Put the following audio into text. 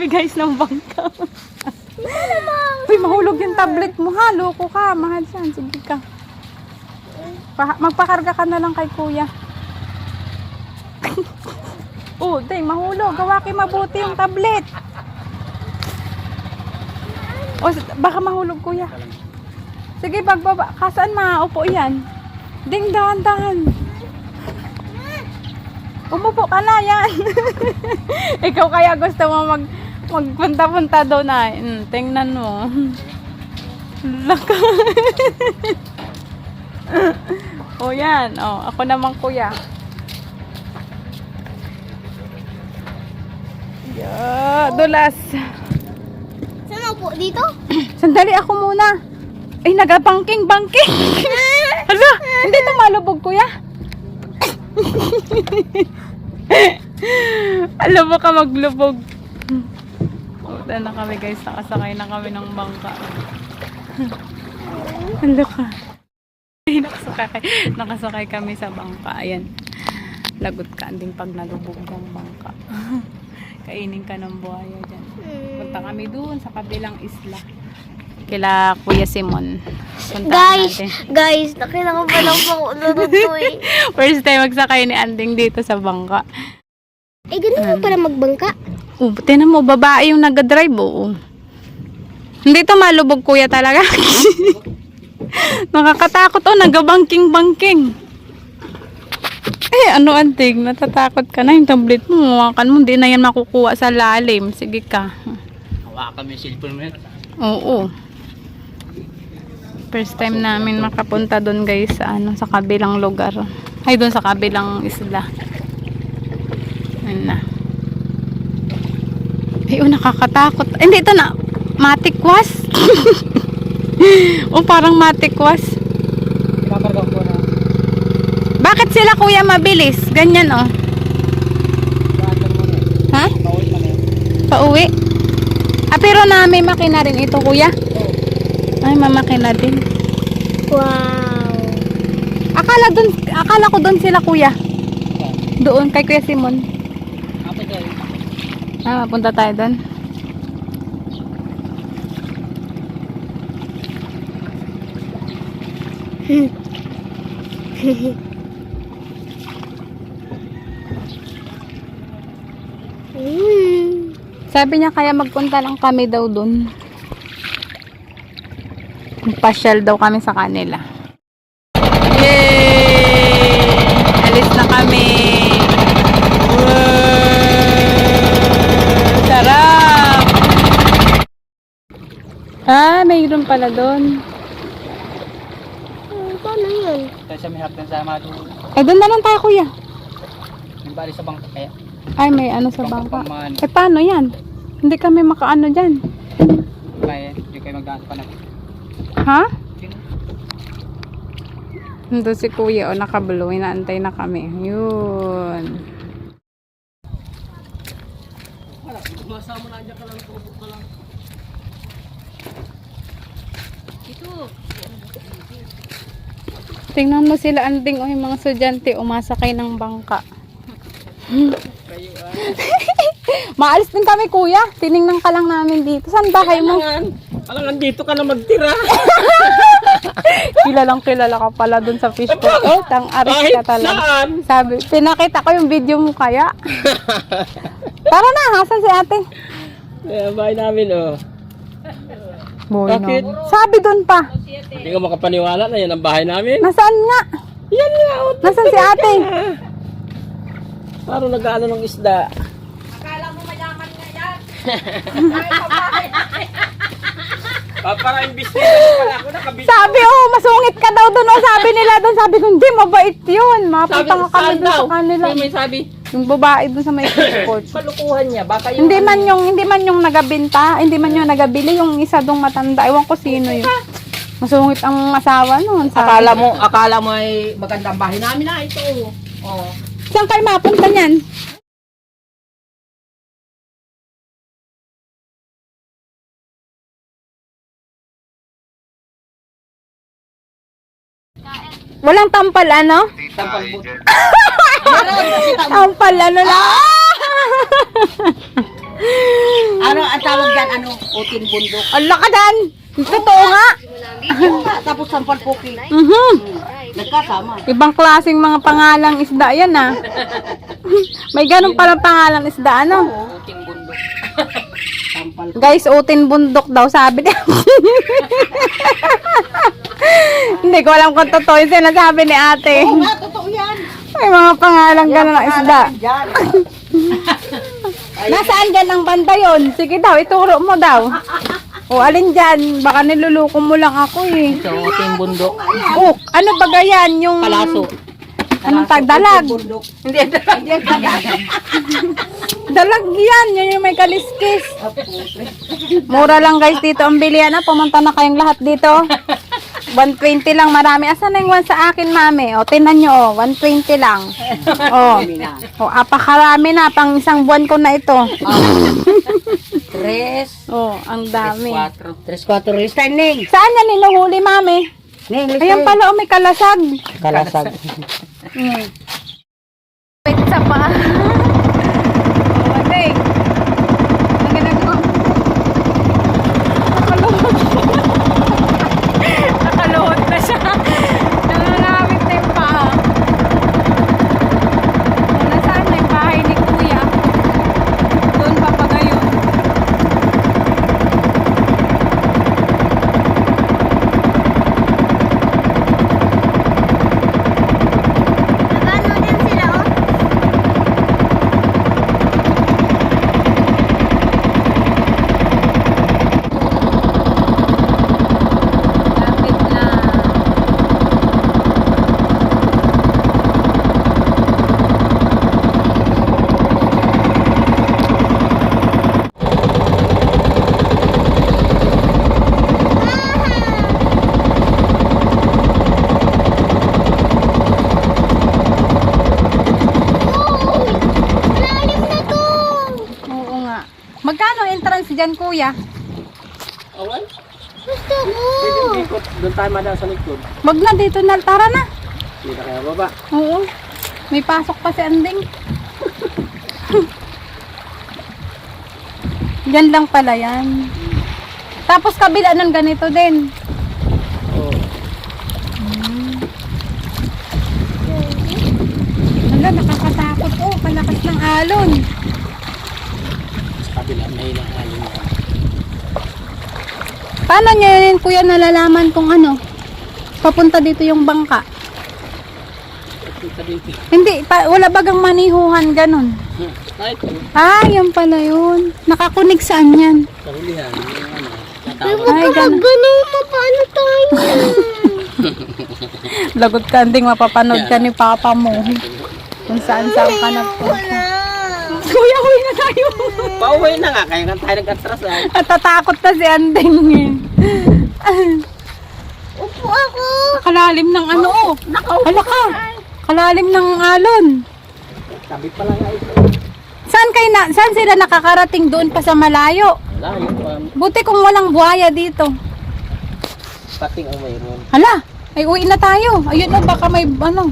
kami guys ng bangka. Uy, mahulog yung tablet mo ha. Loko ka. Mahal siya. Sige ka. Magpakarga ka na lang kay kuya. Oh, dang, mahulog. Gawaki mabuti yung tablet. O, baka mahulog kuya. Sige, pagbaba. Kasaan maupo yan? Ding, dahan-dahan. Umupo ka na yan. Ikaw kaya gusto mo magpunta-punta doon na. Tingnan mo. Laka. O yan. O, ako naman kuya. Dulas. Saan ako po? Dito? Sandali ako muna. Ay, nagabangking-bangking. Hala, hindi ito malubog kuya. Alam mo ka maglubog. Punta na kami guys. Nakasakay na kami ng bangka. Hala ka. Nakasakay kami sa bangka. Ayan. Lagot ka anding pag nalubog ng bangka. Kainin ka ng buhaya dyan. Punta kami doon sa kabilang isla. Kila Kuya Simon. Guys, nakita ko pa lang po to eh. First time magsakay ni Anding dito sa bangka. Eh, ganun mo para magbangka? Tinan mo, babae yung nag-drive. Hindi to malubog kuya talaga. Nakakatakot nagabangking-bangking. Ano Anding, natatakot ka na yung tablet mo. Hawakan mo, hindi na yan makukuha sa lalim. Sige ka. Hawakan mo yung cellphone mo yan. Oo. First time namin makapunta doon guys sa sa kabilang lugar. Ay doon sa kabilang isla. Ayun na. Ay, nakakatakot. Ay, hindi ito na matikwas. Parang matikwas. Kakarga ko na. Bakit sila kuya mabilis? Ganyan Ha? Pauwi na yan. Pauwi? Pero may makina rin ito kuya? Ay, mamakina din. Wow. Akala ko doon sila kuya. Doon kay Kuya Simon. Apa dyan? Mapunta tayo doon. Sabi niya kaya magpunta lang kami daw doon. Pasyal daw kami sa kanila. Yay! Alis na kami. Wow! Sarap! Mayroon pala doon. Paano yun? Tayo sa may hapdan sa Amado. Doon na lang tayo kuya. Yung bali sa bangka kaya. Ay, may sa bangka. Pangkapamaan. Paano yan? Hindi kami makaano dyan. Kaya, hindi kayo magdaan pa na. Ha? Doon si kuya nakablo. Inaantay na kami. Yun. Masama na dyan ka lang. Kubok ka lang. Ito. Tingnan mo sila Anding yung mga estudyante umasakay ng bangka. Maalis din kami kuya. Tiningnan ka lang namin dito. Saan bahay mo? Alangan dito ka na magtira. Kilala ka pala dun sa fish pond. Tang-aris ka talaga. Saan? Sabi, pinakita ko yung video mo kaya. Tara na, hasan si ate? Bahay namin Boy, Bakit? no. Sabi dun pa. Hindi ka makapaniwala na yan ang bahay namin. Nasaan nga? Yan nga. Nasaan si ate? Parang nag-ano ng isda. Para imbis na pala ako nakabit. Sabi, masungit ka daw dun. Sabi nila dun. Sabi ko, hindi, mabait yun. Mapunta nga kami dun sa kanila. May sabi, Yung babae dun sa may fish pond. palukuhan niya. Baka yung Hindi man yung nagabinta, hindi man yung nagabili, yung isa dong matanda. Ewan ko sino yun. Masungit ang asawa noon. akala mo ay magandang bahay namin na ito. Oh. Saan kayo mapunta niyan? Walang tampal ano? Tampal but. Tampal ano lang? Ano ang tawag dyan? Ano? Uting bundok. Ang lakadan! Totoo nga! Tapos sampal puki. Nagkasama. Ibang klaseng mga pangalang isda yan ah. May ganun palang pangalang isda ano? Uting bundok. Sampal. Guys, utin bundok daw sabi niya. Hindi ko alam kung totoo yung sinasabi ni ate. Oo nga, totoo yan. May mga pangalang ganun ng isda. Dyan. Nasaan dyan ang banda yun? Sige daw, ituro mo daw. O alin dyan? Baka niluluko mo lang ako eh. Ito, uting bundok. Oh, ano ba yan? Yung... Palaso. Anong tagdalag? Bundok. Hindi, hindi. Dalag yan. Yun yung may kaliskis. Mura lang guys dito ang bilihan na. Pumunta na kayong lahat dito. 120 lang marami. Asan na yung one sa akin, mami? O, tinan nyo, 120 lang. O, apakarami na. Pang isang buwan ko na ito. 3, O, ang dami. 4. 3, 4. Restart, Ning. Saan yan ninuhuli, mami? Ning, Ayan pala, may kalasag. Kalasag. Wait, sa pa. O, ating. Ang ginagawa mo. Nakaluhod na siya. Nangangamit na yung paa. Nasaan na yung bahay ni Kuya? Doon pa pa gayon. Nagano din sila, oh. Lapit na. Uy! Malalim na to! Oo nga. Magkano entrance dyan, Kuya? Alright. Gusto ko! Ikot. Doon tayo madaan sa likod. Wag na dito na. Tara na. Hindi na kaya baba. Oo. May pasok pa si Anding. Yan lang pala yan. Tapos kabila ng ganito din. Oo. Wala, nakakatakot. Oh, palakas ng alon. Sa kabila, may ilang alin. Paano niya yun, Kuya, nalalaman kung ano? Papunta dito yung bangka. Kita dito. Hindi, wala bagang manihuhan, ganun. Ay, ito. Ah, yan pala yun. Nakakunig saan yan? Kahulihan. Yung ano. Ay, Tatawag. wag Ay, ka ganun. magganun mo. Paano tayo? Lagot ka, Anding, mapapanood ka ni Papa mo. Kung saan ka nagpunta. Wala. Kuya, huwi na tayo. Pauwi na nga. Kaya nga tayo nag-atras ay. Natatakot na si Anding. Upo ako. Kalalim ng ano, oh. Hala ka. Kalalim ng alon. Tabi pa lang nga ito. Saan sila nakakarating doon pa sa malayo? Wala, yung Buti kung walang buhaya dito. pating ang mayroon. Hala, ay uwi na tayo. Ayun na, baka may ano.